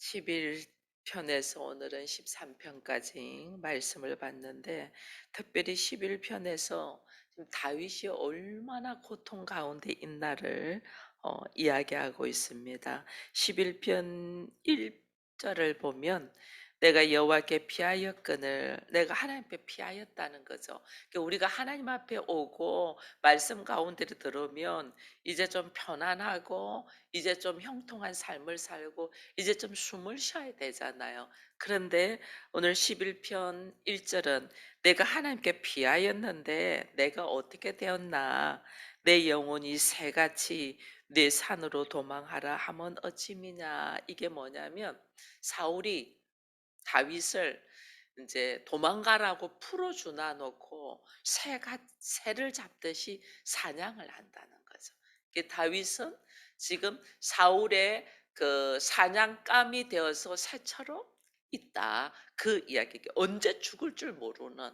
11편에서 오늘은 13편까지 말씀을 봤는데, 특별히 11편에서 지금 다윗이 얼마나 고통 가운데 있나를 이야기하고 있습니다. 11편 1절을 보면 내가 여호와께 피하였거늘, 내가 하나님 앞에 피하였다는 거죠. 그러니까 우리가 하나님 앞에 오고 말씀 가운데로 들어오면 이제 좀 편안하고 이제 좀 형통한 삶을 살고 이제 좀 숨을 쉬어야 되잖아요. 그런데 오늘 11편 1절은 내가 하나님께 피하였는데 내가 어떻게 되었나, 내 영혼이 새같이 내 산으로 도망하라 하면 어찌미냐. 이게 뭐냐면 사울이 다윗을 이제 도망가라고 풀어주나 놓고 새를 잡듯이 사냥을 한다는 거죠. 다윗은 지금 사울의 그 사냥감이 되어서 새처럼 있다. 그 이야기. 언제 죽을 줄 모르는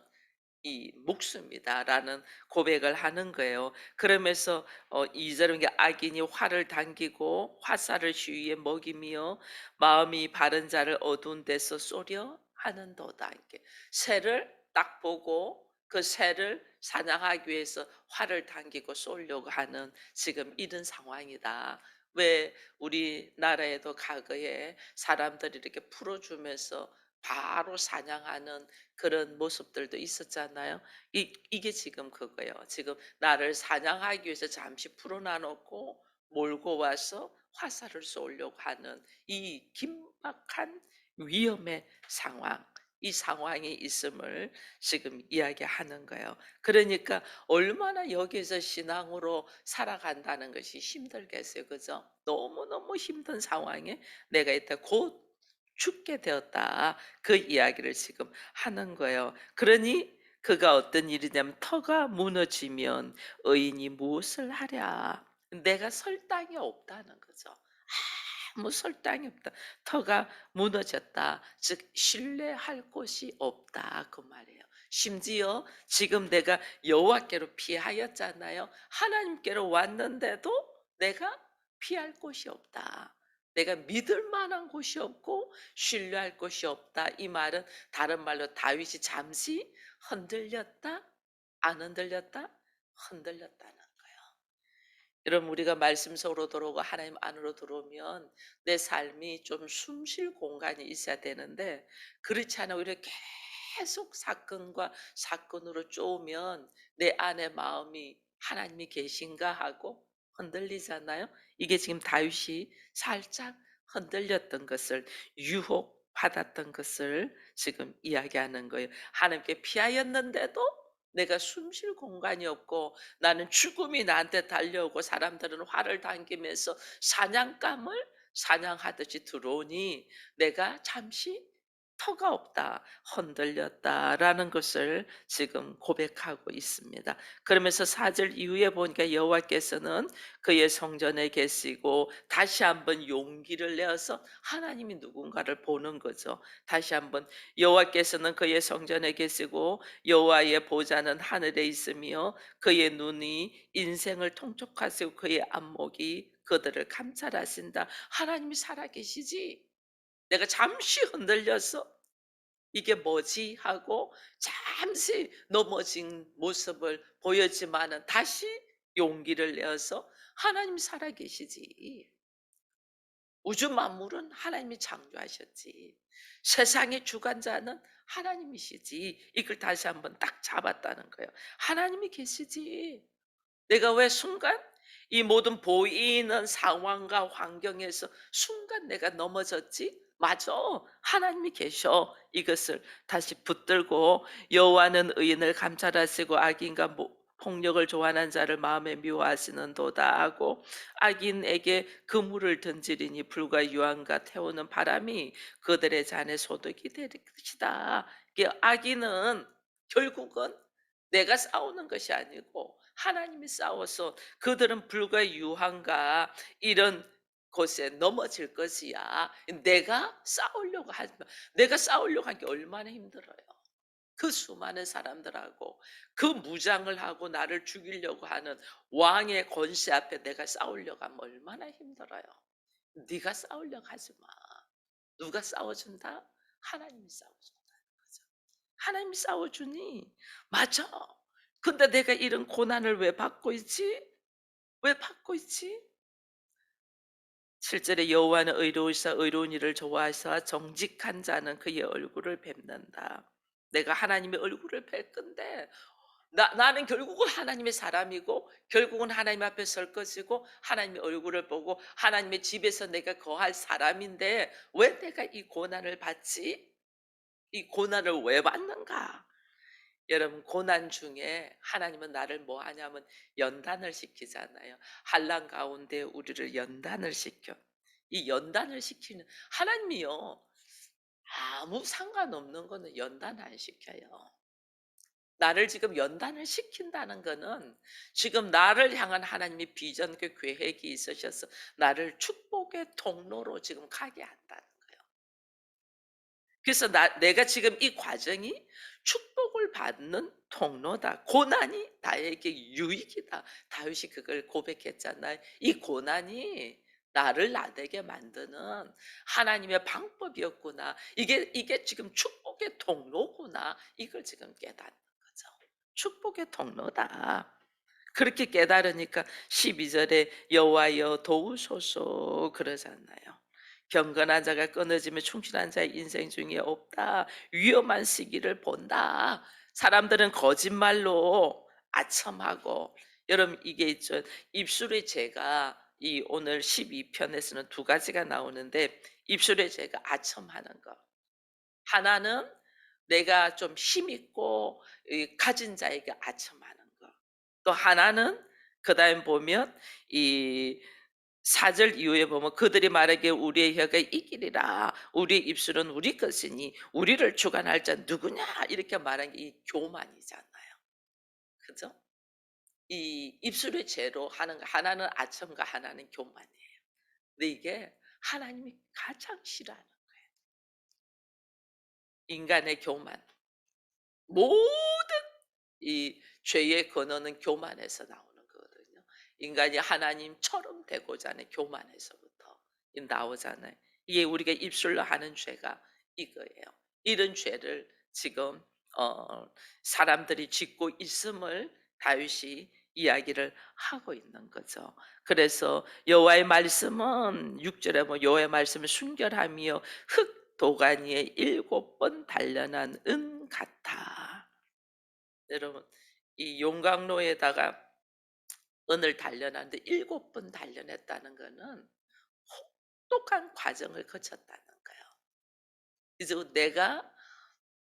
이 목숨이다라는 고백을 하는 거예요. 그러면서 2절은 악인이 활을 당기고 화살을 주위에 먹이며 마음이 바른 자를 어두운 데서 쏘려 하는도다. 이렇게 새를 딱 보고 그 새를 사냥하기 위해서 활을 당기고 쏘려고 하는 지금 이런 상황이다. 왜 우리나라에도 과거에 사람들이 이렇게 풀어주면서 바로 사냥하는 그런 모습들도 있었잖아요. 이게 지금 그거예요. 지금 나를 사냥하기 위해서 잠시 풀어놔 놓고 몰고 와서 화살을 쏘려고 하는 이 긴박한 위험의 상황, 이 상황이 있음을 지금 이야기하는 거예요. 그러니까 얼마나 여기에서 신앙으로 살아간다는 것이 힘들겠어요. 그죠? 너무너무 힘든 상황에 내가 있다. 곧 죽게 되었다. 그 이야기를 지금 하는 거예요. 그러니 그가 어떤 일이냐면 터가 무너지면 의인이 무엇을 하랴. 내가 설 땅이 없다는 거죠. 아무 설 땅이 없다. 터가 무너졌다. 즉 신뢰할 곳이 없다. 그 말이에요. 심지어 지금 내가 여호와께로 피하였잖아요. 하나님께로 왔는데도 내가 피할 곳이 없다. 내가 믿을 만한 곳이 없고 신뢰할 곳이 없다. 이 말은 다른 말로 다윗이 잠시 흔들렸다? 안 흔들렸다? 흔들렸다는 거예요. 여러분, 우리가 말씀 속으로 들어오고 하나님 안으로 들어오면 내 삶이 좀 숨쉴 공간이 있어야 되는데, 그렇지 않아 오히려 계속 사건과 사건으로 쪼으면 내 안의 마음이 하나님이 계신가 하고 흔들리잖아요. 이게 지금 다윗이 살짝 흔들렸던 것을, 유혹받았던 것을 지금 이야기하는 거예요. 하나님께 피하였는데도 내가 숨쉴 공간이 없고 나는 죽음이 나한테 달려오고 사람들은 활을 당기면서 사냥감을 사냥하듯이 들어오니 내가 잠시 터가 없다, 흔들렸다라는 것을 지금 고백하고 있습니다. 그러면서 4절 이후에 보니까 여호와께서는 그의 성전에 계시고 다시 한번 용기를 내어서 하나님이 누군가를 보는 거죠. 다시 한번 여호와께서는 그의 성전에 계시고 여호와의 보좌는 하늘에 있으며 그의 눈이 인생을 통촉하시고 그의 안목이 그들을 감찰하신다. 하나님이 살아계시지. 내가 잠시 흔들려서 이게 뭐지 하고 잠시 넘어진 모습을 보였지만은 다시 용기를 내어서 하나님 살아계시지. 우주 만물은 하나님이 창조하셨지. 세상의 주관자는 하나님이시지. 이걸 다시 한번 딱 잡았다는 거예요. 하나님이 계시지. 내가 왜 순간 이 모든 보이는 상황과 환경에서 순간 내가 넘어졌지? 맞아. 하나님이 계셔. 이것을 다시 붙들고 여호와는 의인을 감찰하시고 악인과 폭력을 좋아하는 자를 마음에 미워하시는도다 하고 악인에게 그물을 던지리니 불과 유황과 태우는 바람이 그들의 잔에 소득이 될 것이다. 이게 악인은 결국은 내가 싸우는 것이 아니고 하나님이 싸워서 그들은 불과 유황과 이런 곳에 넘어질 것이야. 내가 싸우려고 하지 마. 내가 싸우려고 한 게 얼마나 힘들어요. 그 수많은 사람들하고 그 무장을 하고 나를 죽이려고 하는 왕의 권세 앞에 내가 싸우려고 하면 얼마나 힘들어요. 네가 싸우려고 하지 마. 누가 싸워준다? 하나님이 싸워준다는 거죠. 하나님이 싸워주니 맞아. 근데 내가 이런 고난을 왜 받고 있지? 왜 받고 있지? 7절에 여호와는 의로우시사 의로운 일을 좋아하사 정직한 자는 그의 얼굴을 뵙는다. 내가 하나님의 얼굴을 뵐 건데 나는 결국은 하나님의 사람이고 결국은 하나님 앞에 설 것이고 하나님의 얼굴을 보고 하나님의 집에서 내가 거할 사람인데 왜 내가 이 고난을 받지? 이 고난을 왜 받는가? 여러분 고난 중에 하나님은 나를 뭐 하냐면 연단을 시키잖아요. 환난 가운데 우리를 연단을 시켜. 이 연단을 시키는 하나님이요. 아무 상관없는 거는 연단 안 시켜요. 나를 지금 연단을 시킨다는 거는 지금 나를 향한 하나님의 비전 그 계획이 있으셔서 나를 축복의 통로로 지금 가게 한다는 거예요. 그래서 내가 지금 이 과정이 축복을 받는 통로다. 고난이 나에게 유익이다. 다윗이 그걸 고백했잖아요. 이 고난이 나를 나되게 만드는 하나님의 방법이었구나. 이게 지금 축복의 통로구나. 이걸 지금 깨닫는 거죠. 축복의 통로다. 그렇게 깨달으니까 12절에 여호와여 도우소서 그러잖아요. 경건한 자가 끊어지며 충실한 자의 인생 중에 없다. 위험한 시기를 본다. 사람들은 거짓말로 아첨하고 여러분 이게 있죠. 입술의 죄가 이 오늘 12편에서는 두 가지가 나오는데 입술의 죄가 아첨하는 거. 하나는 내가 좀 힘있고 이 가진 자에게 아첨하는 거. 또 하나는 그다음에 보면 이 4절 이후에 보면 그들이 말하기에 우리의 혀가 이기리라. 우리의 입술은 우리 것이니 우리를 주관할 자 누구냐? 이렇게 말한 게 이 교만이잖아요. 그죠? 이 입술의 죄로 하는 거 하나는 아첨과 하나는 교만이에요. 근데 이게 하나님이 가장 싫어하는 인간의 교만. 모든 이 죄의 근원은 교만에서 나오는 거거든요. 인간이 하나님처럼 되고자 하는 교만에서부터 나오잖아요. 이게 우리가 입술로 하는 죄가 이거예요. 이런 죄를 지금 사람들이 짓고 있음을 다윗이 이야기를 하고 있는 거죠. 그래서 여호와의 말씀은 6절에 뭐 여호와의 말씀은 순결하며 흙 도가니에 7번 단련한 은 같아. 여러분 이 용광로에다가 은을 단련하는데 7번 단련했다는 거는 혹독한 과정을 거쳤다는 거예요. 그래서 내가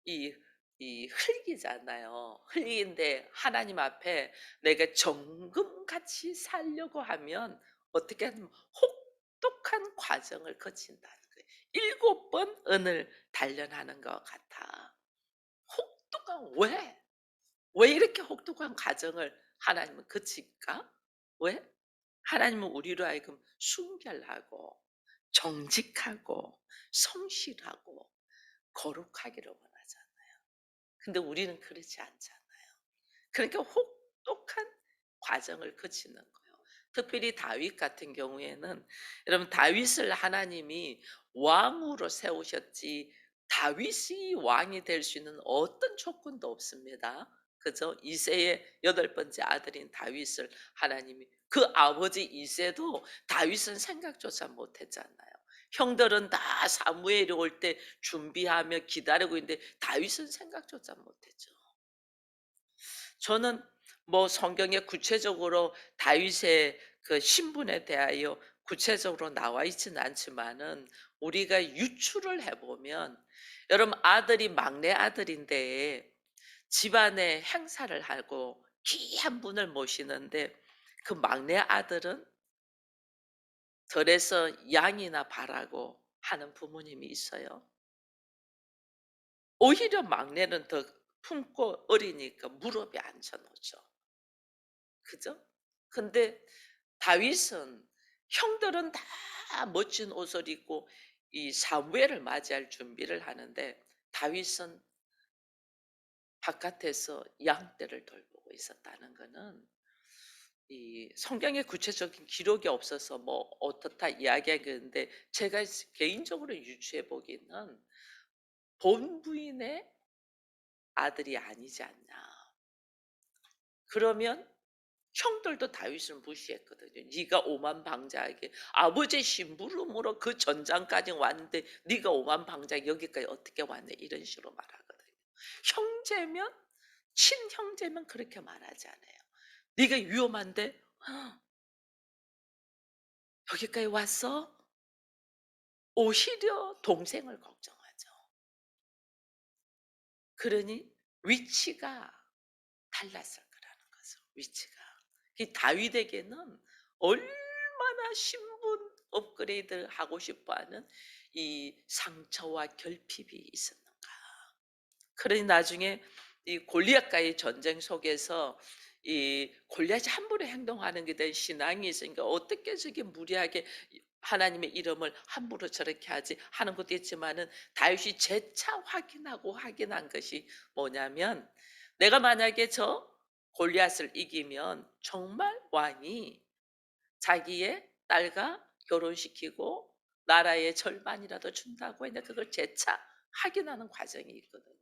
이 흙이잖아요. 흙인데 하나님 앞에 내가 정금같이 살려고 하면 어떻게 하면 혹독한 과정을 거친다는 거예요. 7번 은을 단련하는 것 같아. 혹독한 왜? 왜 이렇게 혹독한 과정을 하나님은 거칠까? 왜? 하나님은 우리로 하여금 순결하고 정직하고 성실하고 거룩하기를 원하잖아요. 근데 우리는 그렇지 않잖아요. 그러니까 혹독한 과정을 거치는 거예요. 특별히 다윗 같은 경우에는 여러분 다윗을 하나님이 왕으로 세우셨지 다윗이 왕이 될 수 있는 어떤 조건도 없습니다. 그죠? 이새의 8번째 아들인 다윗을 하나님이 그 아버지 이새도 다윗은 생각조차 못했잖아요. 형들은 다 사무엘이 올 때 준비하며 기다리고 있는데 다윗은 생각조차 못했죠. 저는 뭐 성경에 구체적으로 다윗의 그 신분에 대하여 구체적으로 나와 있지는 않지만은 우리가 유추를 해보면 여러분 아들이 막내 아들인데 집안에 행사를 하고 귀한 분을 모시는데 그 막내 아들은 들에서 양이나 바라고 하는 부모님이 있어요. 오히려 막내는 더 품고 어리니까 무릎에 앉혀 놓죠. 그죠? 근데 다윗은 형들은 다 멋진 옷을 입고 이 사무엘을 맞이할 준비를 하는데 다윗은 바깥에서 양떼를 돌보고 있었다는 거는 이 성경에 구체적인 기록이 없어서 뭐 어떻다 이야기하겠는데, 제가 개인적으로 유추해 보기는 본부인의 아들이 아니지 않나. 그러면 형들도 다윗을 무시했거든요. 네가 오만방자하게 아버지의 심부름으로 그 전장까지 왔는데 네가 오만방자 여기까지 어떻게 왔네, 이런 식으로 말하거든요. 형제면, 친형제면 그렇게 말하지 않아요. 네가 위험한데 여기까지 왔어? 오히려 동생을 걱정하죠. 그러니 위치가 달랐을 거라는 거죠. 위치가. 이 다윗에게는 얼마나 신분 업그레이드를 하고 싶어하는 이 상처와 결핍이 있었는가. 그러니 나중에 이 골리앗과의 전쟁 속에서 이 골리앗이 함부로 행동하는 게 된 신앙이 있으니까 어떻게 저게 무리하게 하나님의 이름을 함부로 저렇게 하지 하는 것도 있지만은, 다윗이 재차 확인하고 확인한 것이 뭐냐면, 내가 만약에 저 골리앗을 이기면 정말 왕이 자기의 딸과 결혼시키고 나라의 절반이라도 준다고 했는데, 그걸 재차 확인하는 과정이 있거든요.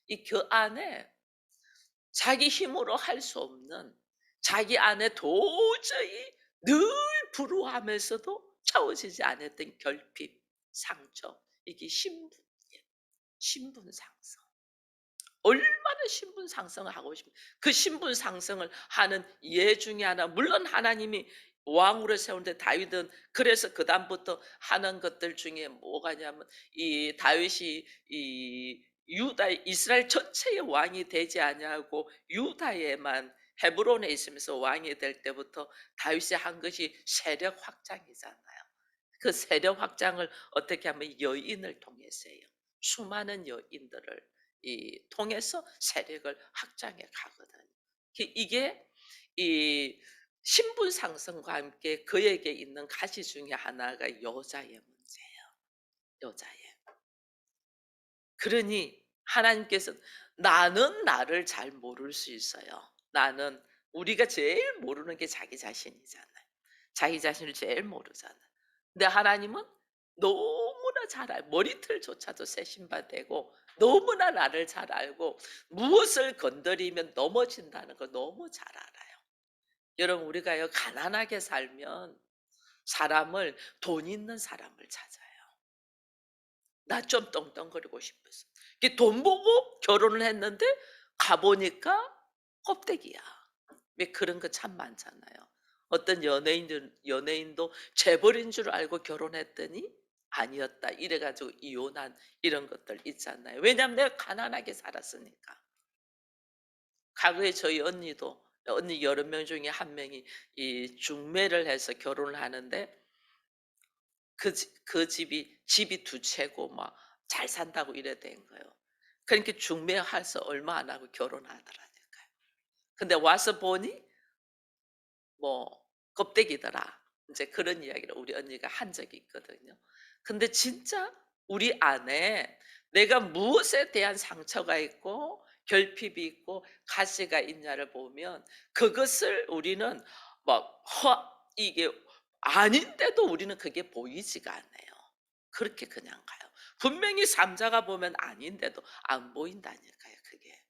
이 그 안에 자기 힘으로 할 수 없는, 자기 안에 도저히 늘 불우하면서도 채워지지 않았던 결핍, 상처, 이게 신분이에요. 신분 상승. 얼마나 신분 상승을 하고 싶으면 그 신분 상승을 하는 예 중에 하나, 물론 하나님이 왕으로 세우는데 다윗은 그래서 그다음부터 하는 것들 중에 뭐가냐면, 이 다윗이 이 유다 이스라엘 전체의 왕이 되지 아니하고 유다에만 헤브론에 있으면서 왕이 될 때부터 다윗이 한 것이 세력 확장이잖아요. 그 세력 확장을 어떻게 하면 여인을 통해서 해요. 수많은 여인들을 통해서 세력을 확장해 가거든요. 이게 이 신분 상승과 함께 그에게 있는 가치 중에 하나가 여자의 문제예요. 여자의. 그러니 하나님께서, 나는 나를 잘 모를 수 있어요. 나는, 우리가 제일 모르는 게 자기 자신이잖아요. 자기 자신을 제일 모르잖아요. 근데 하나님은 너무나 잘 머리털조차도 세신바되고 너무나 나를 잘 알고 무엇을 건드리면 넘어진다는 걸 너무 잘 알아요. 여러분, 우리가요 가난하게 살면 사람을, 돈 있는 사람을 찾아요. 나 좀 떵떵거리고 싶어서. 돈 보고 결혼을 했는데 가보니까 껍데기야. 왜 그런 거 참 많잖아요. 어떤 연예인도 재벌인 줄 알고 결혼했더니 아니었다, 이래 가지고 이혼한 이런 것들 있잖아요. 왜냐하면 내가 가난하게 살았으니까. 과거에 저희 언니 여러 명 중에 한 명이 이 중매를 해서 결혼을 하는데, 그 집이 두 채고 막 잘 산다고 이래 된 거예요. 그러니까 중매해서 얼마 안 하고 결혼하더라니까요. 근데 와서 보니 뭐 껍데기더라. 인제 그런 이야기를 우리 언니가 한 적이 있거든요. 근데 진짜 우리 안에 내가 무엇에 대한 상처가 있고 결핍이 있고 가시가 있냐를 보면, 그것을 우리는 막 이게 아닌데도 우리는 그게 보이지가 않아요. 그렇게 그냥 가요. 분명히 삼자가 보면 아닌데도 안 보인다니까요, 그게.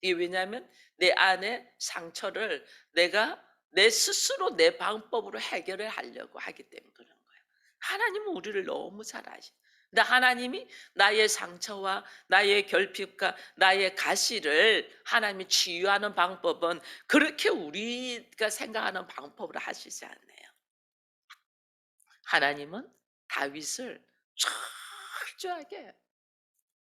이게 왜냐하면 내 안에 상처를 내가 내 스스로 내 방법으로 해결을 하려고 하기 때문에 그런 거예요. 하나님은 우리를 너무 잘 아셔. 근데 하나님이 나의 상처와 나의 결핍과 나의 가시를 하나님이 치유하는 방법은 그렇게 우리가 생각하는 방법으로 하시지 않네요. 하나님은 다윗을 철저하게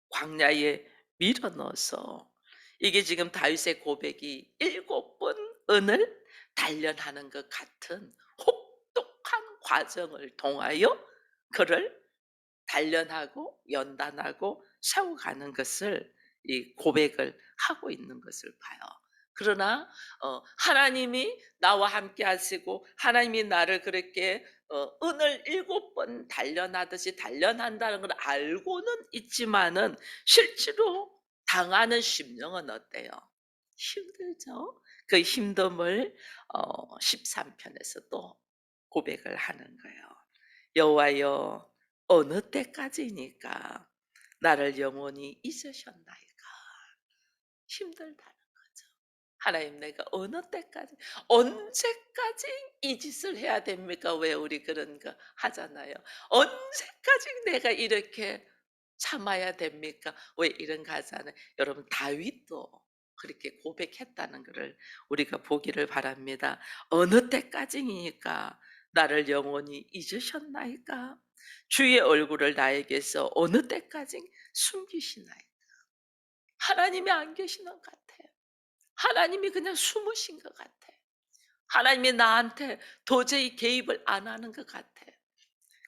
광야에 밀어 넣어서, 이게 지금 다윗의 고백이 일곱 번 은을 단련하는 것 같은 혹독한 과정을 통하여 그를 단련하고 연단하고 세워가는 것을, 이 고백을 하고 있는 것을 봐요. 그러나 하나님이 나와 함께 하시고 하나님이 나를 그렇게 은을 일곱 번 단련하듯이 단련한다는 걸 알고는 있지만은, 실제로 당하는 심령은 어때요? 힘들죠. 그 힘듦을 13편에서 또 고백을 하는 거예요. 여호와여 어느 때까지니까 나를 영원히 잊으셨나이까. 힘들다는 거죠. 하나님 내가 어느 때까지 언제까지 이 짓을 해야 됩니까? 왜 우리 그런 거 하잖아요. 언제까지 내가 이렇게 참아야 됩니까? 왜 이런 거 하잖아요. 여러분 다윗도 그렇게 고백했다는 것을 우리가 보기를 바랍니다. 어느 때까지니까 나를 영원히 잊으셨나이까? 주의 얼굴을 나에게서 어느 때까지 숨기시나이까? 하나님이 안 계시는 것 같아요. 하나님이 그냥 숨으신 것 같아. 하나님이 나한테 도저히 개입을 안 하는 것 같아.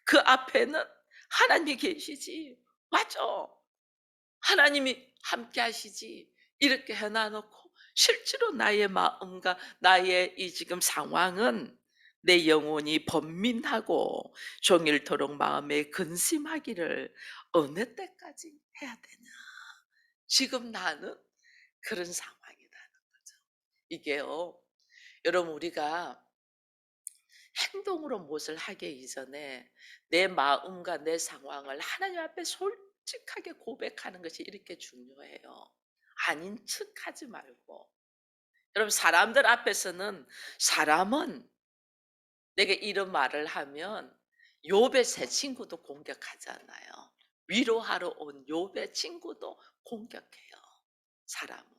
그 앞에는 하나님이 계시지. 맞아. 하나님이 함께 하시지. 이렇게 해놔놓고 실제로 나의 마음과 나의 이 지금 상황은 내 영혼이 번민하고 종일토록 마음에 근심하기를 어느 때까지 해야 되냐. 지금 나는 그런 상황이라는 거죠. 이게요. 여러분 우리가 행동으로 무엇을 하기 이전에 내 마음과 내 상황을 하나님 앞에 솔직하게 고백하는 것이 이렇게 중요해요. 아닌 척하지 말고. 여러분 사람들 앞에서는 사람은 내가 이런 말을 하면 욥의 새 친구도 공격하잖아요. 위로하러 온 욥의 친구도 공격해요. 사람은.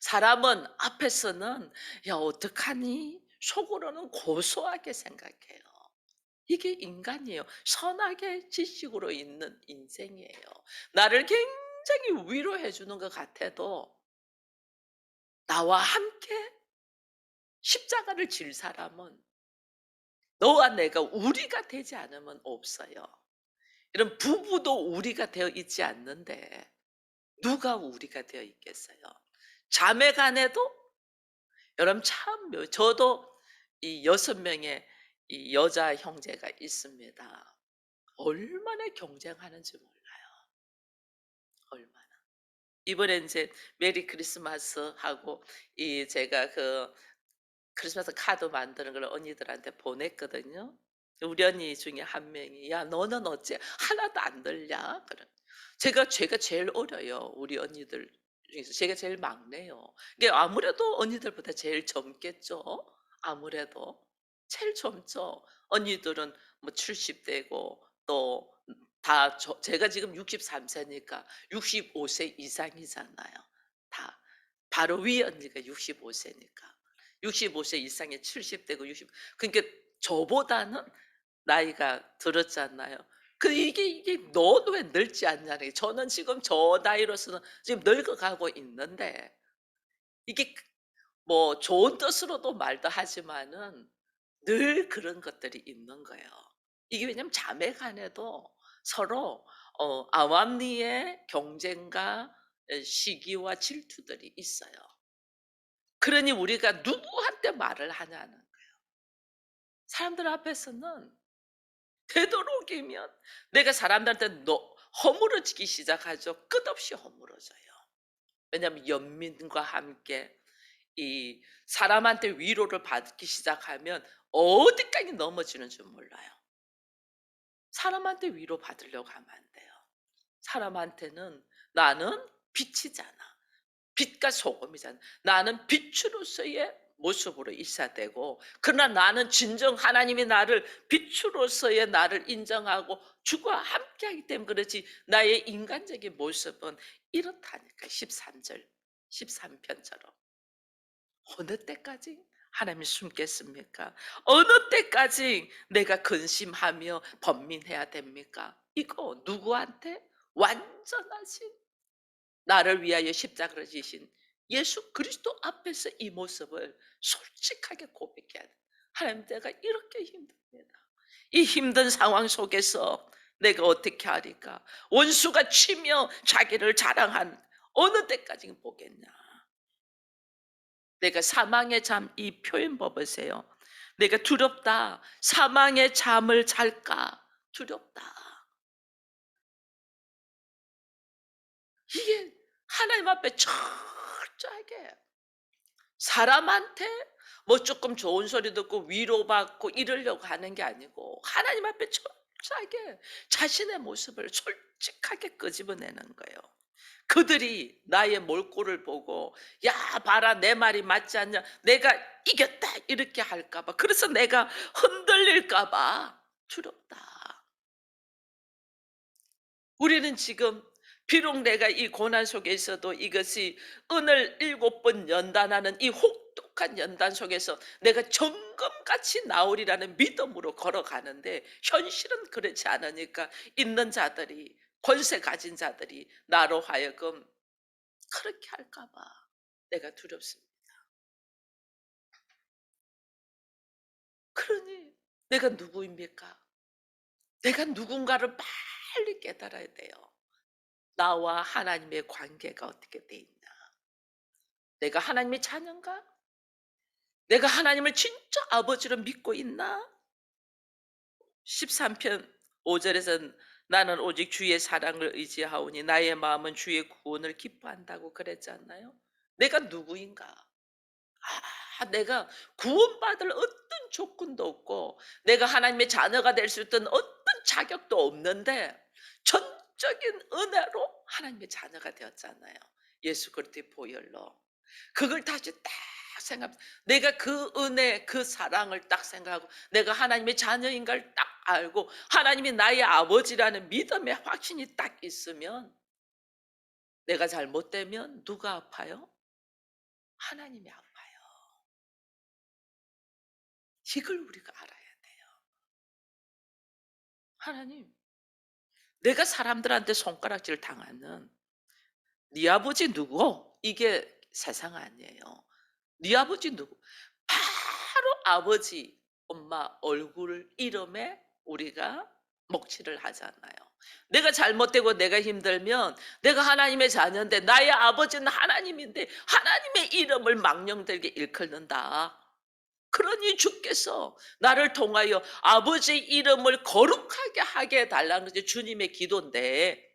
사람은 앞에서는 야 어떡하니? 속으로는 고소하게 생각해요. 이게 인간이에요. 선하게 지식으로 있는 인생이에요. 나를 굉장히 위로해 주는 것 같아도 나와 함께 십자가를 질 사람은 너와 내가 우리가 되지 않으면 없어요. 이런 부부도 우리가 되어 있지 않는데 누가 우리가 되어 있겠어요? 자매 간에도 여러분 참 저도 이 6명의 이 여자 형제가 있습니다. 얼마나 경쟁하는지 몰라요. 얼마나. 이번에 인제 메리 크리스마스 하고 이 제가 그 크리스마스 카드 만드는 걸 언니들한테 보냈거든요. 우리 언니 중에 한 명이 "야 너는 어째 하나도 안 들냐?" 제가 제일 어려요. 우리 언니들 중에서 제가 제일 막내요. 이게 아무래도 언니들보다 제일 젊겠죠? 아무래도. 제일 젊죠. 언니들은 뭐 70 되고 또 다 제가 지금 63 세니까 65세 이상이잖아요. 다. 바로 위 언니가 65 세니까. 65세 이상의 70 되고 60, 그러니까 저보다는 나이가 들었잖아요. 이게 "너는 왜 늙지 않냐."는 게 저는 지금 저 나이로서는 지금 늙어가고 있는데 이게 뭐 좋은 뜻으로도 말도 하지만은 늘 그런 것들이 있는 거예요. 이게 왜냐면 자매 간에도 서로 암암리의 경쟁과 시기와 질투들이 있어요. 그러니 우리가 누구한테 말을 하냐는 거예요. 사람들 앞에서는 되도록이면 내가 사람들한테 허물어지기 시작하죠. 끝없이 허물어져요. 왜냐하면 연민과 함께 이 사람한테 위로를 받기 시작하면 어디까지 넘어지는 줄 몰라요. 사람한테 위로받으려고 하면 안 돼요. 사람한테는 나는 빛이잖아. 빛과 소금이잖아. 나는 빛으로서의 모습으로 있어야 되고, 그러나 나는 진정 하나님이 나를 빛으로서의 나를 인정하고 주와 함께하기 때문에 그렇지, 나의 인간적인 모습은 이렇다니까. 13절 13편처럼 어느 때까지 하나님이 숨겠습니까? 어느 때까지 내가 근심하며 번민해야 됩니까? 이거 누구한테? 완전하신 나를 위하여 십자가를 지신 예수 그리스도 앞에서 이 모습을 솔직하게 고백해야 돼. 하나님 내가 이렇게 힘듭니다. 이 힘든 상황 속에서 내가 어떻게 하리까? 원수가 치며 자기를 자랑한 어느 때까지 보겠냐? 내가 사망의 잠, 이 표현 봐보세요. 내가 두렵다. 사망의 잠을 잘까? 두렵다. 이게 하나님 앞에 철저하게 사람한테 뭐 조금 좋은 소리 듣고 위로받고 이러려고 하는 게 아니고 하나님 앞에 철저하게 자신의 모습을 솔직하게 끄집어내는 거예요. 그들이 나의 몰골을 보고 "야 봐라 내 말이 맞지 않냐. 내가 이겼다." 이렇게 할까 봐. 그래서 내가 흔들릴까 봐 두렵다. 우리는 지금 비록 내가 이 고난 속에 있어도 이것이 은을 7번 연단하는 이 혹독한 연단 속에서 내가 정금같이 나오리라는 믿음으로 걸어가는데 현실은 그렇지 않으니까 있는 자들이 권세 가진 자들이 나로 하여금 그렇게 할까 봐 내가 두렵습니다. 그러니 내가 누구입니까? 내가 누군가를 빨리 깨달아야 돼요. 나와 하나님의 관계가 어떻게 돼 있나? 내가 하나님의 자녀인가? 내가 하나님을 진짜 아버지로 믿고 있나? 13편 5절에서 나는 오직 주의 사랑을 의지하오니 나의 마음은 주의 구원을 기뻐한다고 그랬잖아요. 내가 누구인가? 내가 구원받을 어떤 조건도 없고 내가 하나님의 자녀가 될 수 있던 어떤 자격도 없는데 전적인 은혜로 하나님의 자녀가 되었잖아요. 예수 그리스도의 보혈로. 그걸 다시 딱 생각 내가 그 은혜 그 사랑을 딱 생각하고 내가 하나님의 자녀인 걸 딱 알고 하나님이 나의 아버지라는 믿음의 확신이 딱 있으면 내가 잘못되면 누가 아파요? 하나님이 아파요. 이걸 우리가 알아야 돼요. 하나님, 내가 사람들한테 손가락질 당하는 네 아버지 누구? 이게 세상 아니에요. 네 아버지 누구? 바로 아버지, 엄마 얼굴 이름에 우리가 먹칠을 하잖아요. 내가 잘못되고 내가 힘들면 내가 하나님의 자녀인데 나의 아버지는 하나님인데 하나님의 이름을 망령되게 일컫는다. 그러니 주께서 나를 통하여 아버지의 이름을 거룩하게 하게 해달라는 것이 주님의 기도인데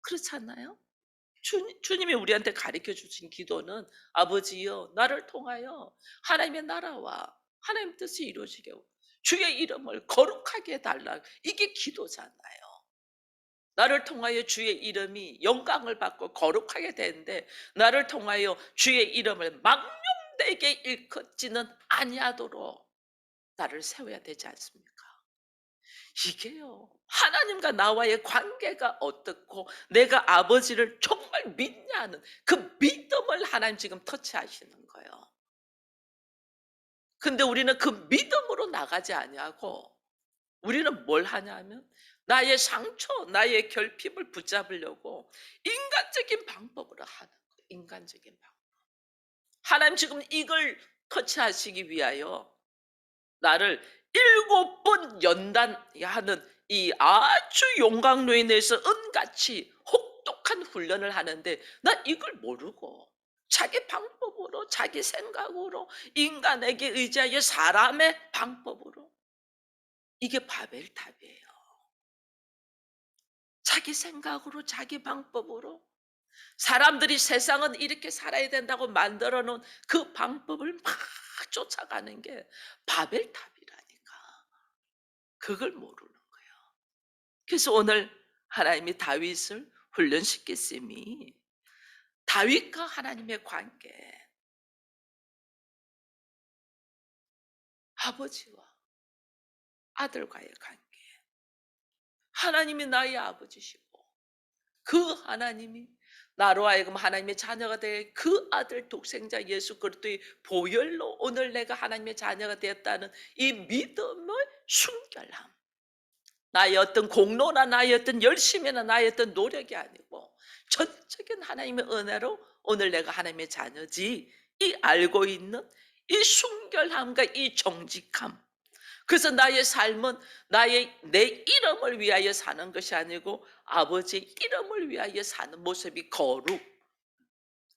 그렇지 않나요? 주님이 우리한테 가르쳐 주신 기도는 아버지여 나를 통하여 하나님의 나라와 하나님 뜻이 이루어지게 하고 주의 이름을 거룩하게 해달라. 이게 기도잖아요. 나를 통하여 주의 이름이 영광을 받고 거룩하게 되는데 나를 통하여 주의 이름을 망령되게 일컫지는 아니하도록 나를 세워야 되지 않습니까? 이게요. 하나님과 나와의 관계가 어떻고 내가 아버지를 정말 믿냐는 그 믿음을 하나님 지금 터치하시는 거예요. 근데 우리는 그 믿음으로 나가지 아니하고 우리는 뭘 하냐면 나의 상처, 나의 결핍을 붙잡으려고 인간적인 방법으로 하는 거예요. 인간적인 방법. 하나님 지금 이걸 터치하시기 위하여 나를 7번 연단하는 이 아주 용광로에 대해서 은같이 혹독한 훈련을 하는데 나 이걸 모르고 자기 방법으로 자기 생각으로 인간에게 의지하여 사람의 방법으로 이게 바벨탑이에요. 자기 생각으로 자기 방법으로 사람들이 세상은 이렇게 살아야 된다고 만들어 놓은 그 방법을 막 쫓아가는 게 바벨탑이라니까. 그걸 모르는 거예요. 그래서 오늘 하나님이 다윗을 훈련시켰음이 다윗과 하나님의 관계, 아버지와 아들과의 관계. 하나님이 나의 아버지시고 그 하나님이 나로 하여금 하나님의 자녀가 될 그 아들 독생자 예수 그리스도의 보혈로 오늘 내가 하나님의 자녀가 되었다는 이 믿음의 순결함. 나의 어떤 공로나 나의 어떤 열심이나 나의 어떤 노력이 아니고 전적인 하나님의 은혜로 오늘 내가 하나님의 자녀지 이 알고 있는 이 순결함과 이 정직함. 그래서 나의 삶은 나의 내 이름을 위하여 사는 것이 아니고 아버지의 이름을 위하여 사는 모습이 거룩.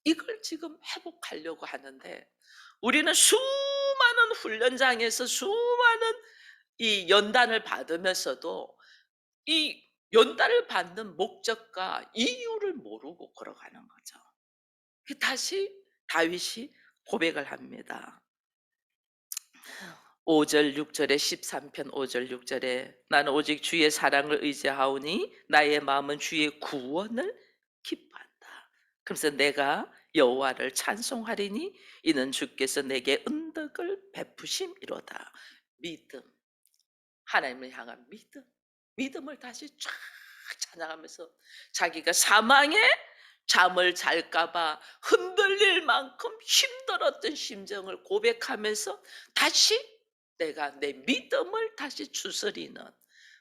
이걸 지금 회복하려고 하는데 우리는 수많은 훈련장에서 수많은 이 연단을 받으면서도 이 연단을 받는 목적과 이유를 모르고 걸어가는 거죠. 다시 다윗이 고백을 합니다. 5절 6절에 13편 5절 6절에 나는 오직 주의 사랑을 의지하오니 나의 마음은 주의 구원을 기뻐한다. 그래서 내가 여호와를 찬송하리니 이는 주께서 내게 은덕을 베푸심이로다. 믿음, 하나님을 향한 믿음, 믿음을 다시 쫙 찬양하면서 자기가 사망에 잠을 잘까봐 흔들릴 만큼 힘들었던 심정을 고백하면서 다시 내가 내 믿음을 다시 추스리는,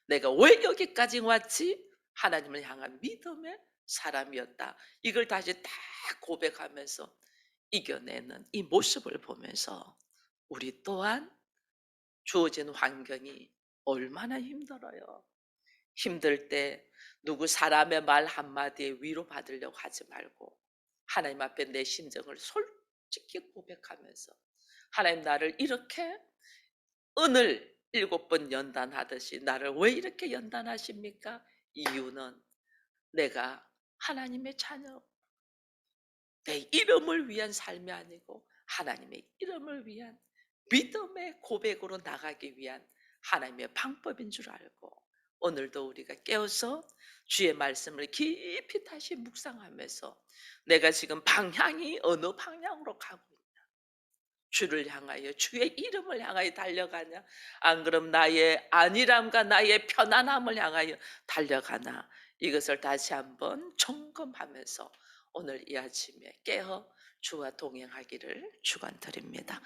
내가 왜 여기까지 왔지? 하나님을 향한 믿음의 사람이었다. 이걸 다시 다 고백하면서 이겨내는 이 모습을 보면서 우리 또한 주어진 환경이 얼마나 힘들어요. 힘들 때 누구 사람의 말 한마디에 위로받으려고 하지 말고 하나님 앞에 내 심정을 솔직히 고백하면서 하나님, 나를 이렇게 은을 7번 연단하듯이 나를 왜 이렇게 연단하십니까? 이유는 내가 하나님의 자녀, 내 이름을 위한 삶이 아니고 하나님의 이름을 위한 믿음의 고백으로 나가기 위한 하나님의 방법인 줄 알고 오늘도 우리가 깨어서 주의 말씀을 깊이 다시 묵상하면서 내가 지금 방향이 어느 방향으로 가고 있나, 주를 향하여 주의 이름을 향하여 달려가냐, 안 그럼 나의 안일함과 나의 편안함을 향하여 달려가나, 이것을 다시 한번 점검하면서 오늘 이 아침에 깨어 주와 동행하기를 축원드립니다.